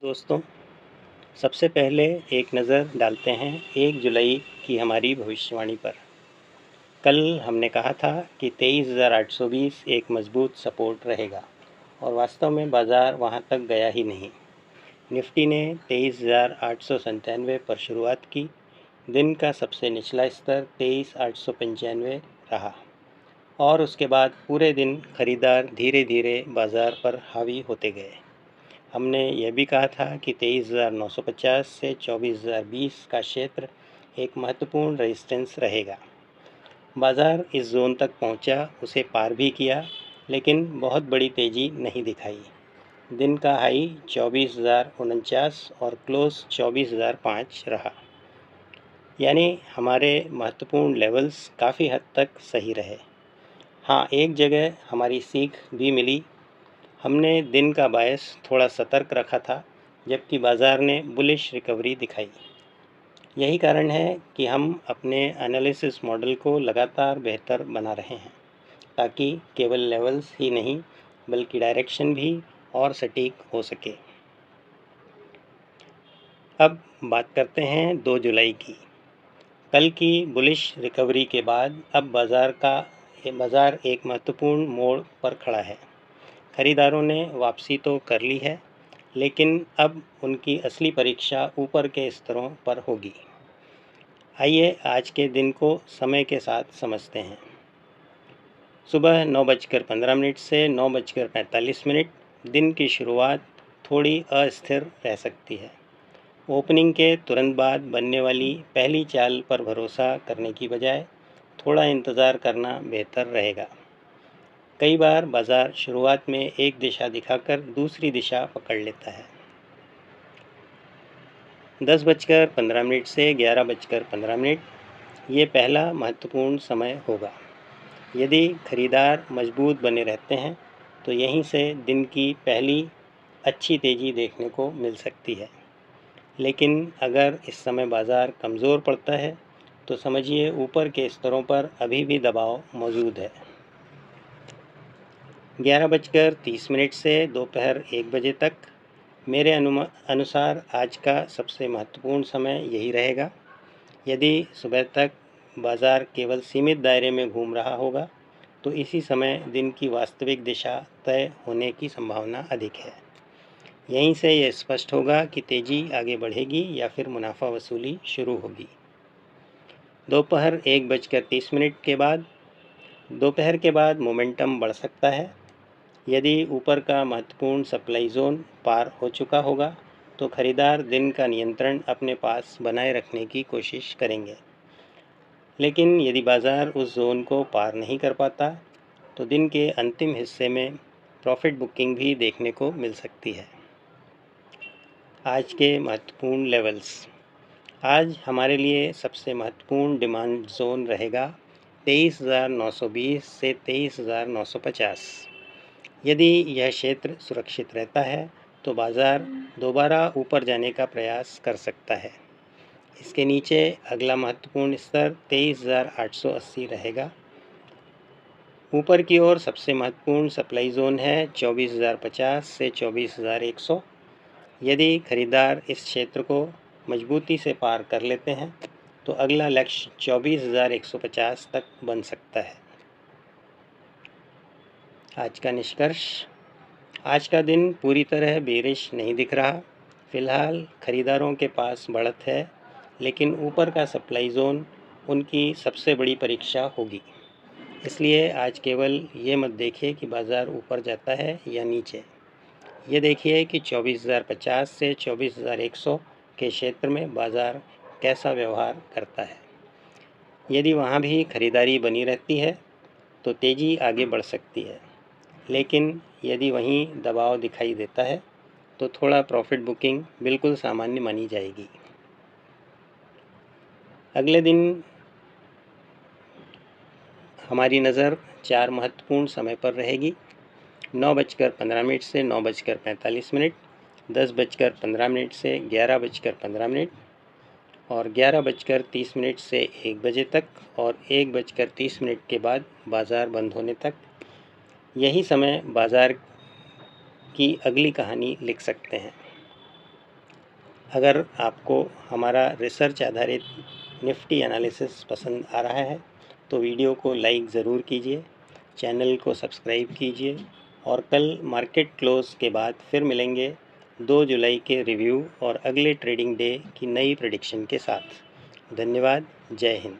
दोस्तों, सबसे पहले एक नज़र डालते हैं 1 जुलाई की हमारी भविष्यवाणी पर। कल हमने कहा था कि 23,820 एक मजबूत सपोर्ट रहेगा और वास्तव में बाज़ार वहां तक गया ही नहीं। निफ्टी ने 23,897 पर शुरुआत की। दिन का सबसे निचला स्तर 23,895 रहा और उसके बाद पूरे दिन खरीदार धीरे धीरे बाज़ार पर हावी होते गए। हमने यह भी कहा था कि 23,950 से 24,020 का क्षेत्र एक महत्वपूर्ण रेजिस्टेंस रहेगा। बाज़ार इस जोन तक पहुंचा, उसे पार भी किया, लेकिन बहुत बड़ी तेज़ी नहीं दिखाई। दिन का हाई 24,049 और क्लोज 24,005 रहा, यानी हमारे महत्वपूर्ण लेवल्स काफ़ी हद तक सही रहे। हाँ, एक जगह हमारी सीख भी मिली। हमने दिन का बायस थोड़ा सतर्क रखा था, जबकि बाज़ार ने बुलिश रिकवरी दिखाई। यही कारण है कि हम अपने एनालिसिस मॉडल को लगातार बेहतर बना रहे हैं, ताकि केवल लेवल्स ही नहीं बल्कि डायरेक्शन भी और सटीक हो सके। अब बात करते हैं 2 जुलाई की। कल की बुलिश रिकवरी के बाद अब बाज़ार एक महत्वपूर्ण मोड़ पर खड़ा है। खरीदारों ने वापसी तो कर ली है, लेकिन अब उनकी असली परीक्षा ऊपर के स्तरों पर होगी। आइए आज के दिन को समय के साथ समझते हैं। सुबह 9:15 से 9:45 दिन की शुरुआत थोड़ी अस्थिर रह सकती है। ओपनिंग के तुरंत बाद बनने वाली पहली चाल पर भरोसा करने की बजाय थोड़ा इंतज़ार करना बेहतर रहेगा। कई बार बाज़ार शुरुआत में एक दिशा दिखाकर दूसरी दिशा पकड़ लेता है। 10:15 से 11:15 ये पहला महत्वपूर्ण समय होगा। यदि खरीदार मजबूत बने रहते हैं तो यहीं से दिन की पहली अच्छी तेज़ी देखने को मिल सकती है। लेकिन अगर इस समय बाज़ार कमज़ोर पड़ता है तो समझिए ऊपर के स्तरों पर अभी भी दबाव मौजूद है। 11:30 से दोपहर 1 बजे तक मेरे अनुसार आज का सबसे महत्वपूर्ण समय यही रहेगा। यदि सुबह तक बाज़ार केवल सीमित दायरे में घूम रहा होगा तो इसी समय दिन की वास्तविक दिशा तय होने की संभावना अधिक है। यहीं से यह स्पष्ट होगा कि तेज़ी आगे बढ़ेगी या फिर मुनाफा वसूली शुरू होगी। दोपहर 1:30 के बाद दोपहर के बाद मोमेंटम बढ़ सकता है। यदि ऊपर का महत्वपूर्ण सप्लाई जोन पार हो चुका होगा तो खरीदार दिन का नियंत्रण अपने पास बनाए रखने की कोशिश करेंगे। लेकिन यदि बाज़ार उस जोन को पार नहीं कर पाता तो दिन के अंतिम हिस्से में प्रॉफिट बुकिंग भी देखने को मिल सकती है। आज के महत्वपूर्ण लेवल्स। आज हमारे लिए सबसे महत्वपूर्ण डिमांड जोन रहेगा 23,920 से 23,950। यदि यह क्षेत्र सुरक्षित रहता है तो बाज़ार दोबारा ऊपर जाने का प्रयास कर सकता है। इसके नीचे अगला महत्वपूर्ण स्तर 23,880 रहेगा। ऊपर की ओर सबसे महत्वपूर्ण सप्लाई जोन है 24,050 से 24,100। यदि खरीदार इस क्षेत्र को मजबूती से पार कर लेते हैं तो अगला लक्ष्य 24,150 तक बन सकता है। आज का निष्कर्ष। आज का दिन पूरी तरह बेरिश नहीं दिख रहा। फ़िलहाल खरीदारों के पास बढ़त है, लेकिन ऊपर का सप्लाई जोन उनकी सबसे बड़ी परीक्षा होगी। इसलिए आज केवल ये मत देखिए कि बाज़ार ऊपर जाता है या नीचे। ये देखिए कि 24,050 से 24,100 के क्षेत्र में बाज़ार कैसा व्यवहार करता है। यदि वहाँ भी खरीदारी बनी रहती है तो तेज़ी आगे बढ़ सकती है, लेकिन यदि वहीं दबाव दिखाई देता है तो थोड़ा प्रॉफिट बुकिंग बिल्कुल सामान्य मानी जाएगी। अगले दिन हमारी नज़र 4 महत्वपूर्ण समय पर रहेगी। 9:15 से 9:45, 10:15 से 11:15 और 11:30 से 1 बजे तक और 1:30 के बाद बाज़ार बंद होने तक। यही समय बाज़ार की अगली कहानी लिख सकते हैं। अगर आपको हमारा रिसर्च आधारित निफ्टी एनालिसिस पसंद आ रहा है तो वीडियो को लाइक ज़रूर कीजिए, चैनल को सब्सक्राइब कीजिए और कल मार्केट क्लोज के बाद फिर मिलेंगे 2 जुलाई के रिव्यू और अगले ट्रेडिंग डे की नई प्रेडिक्शन के साथ। धन्यवाद। जय हिंद।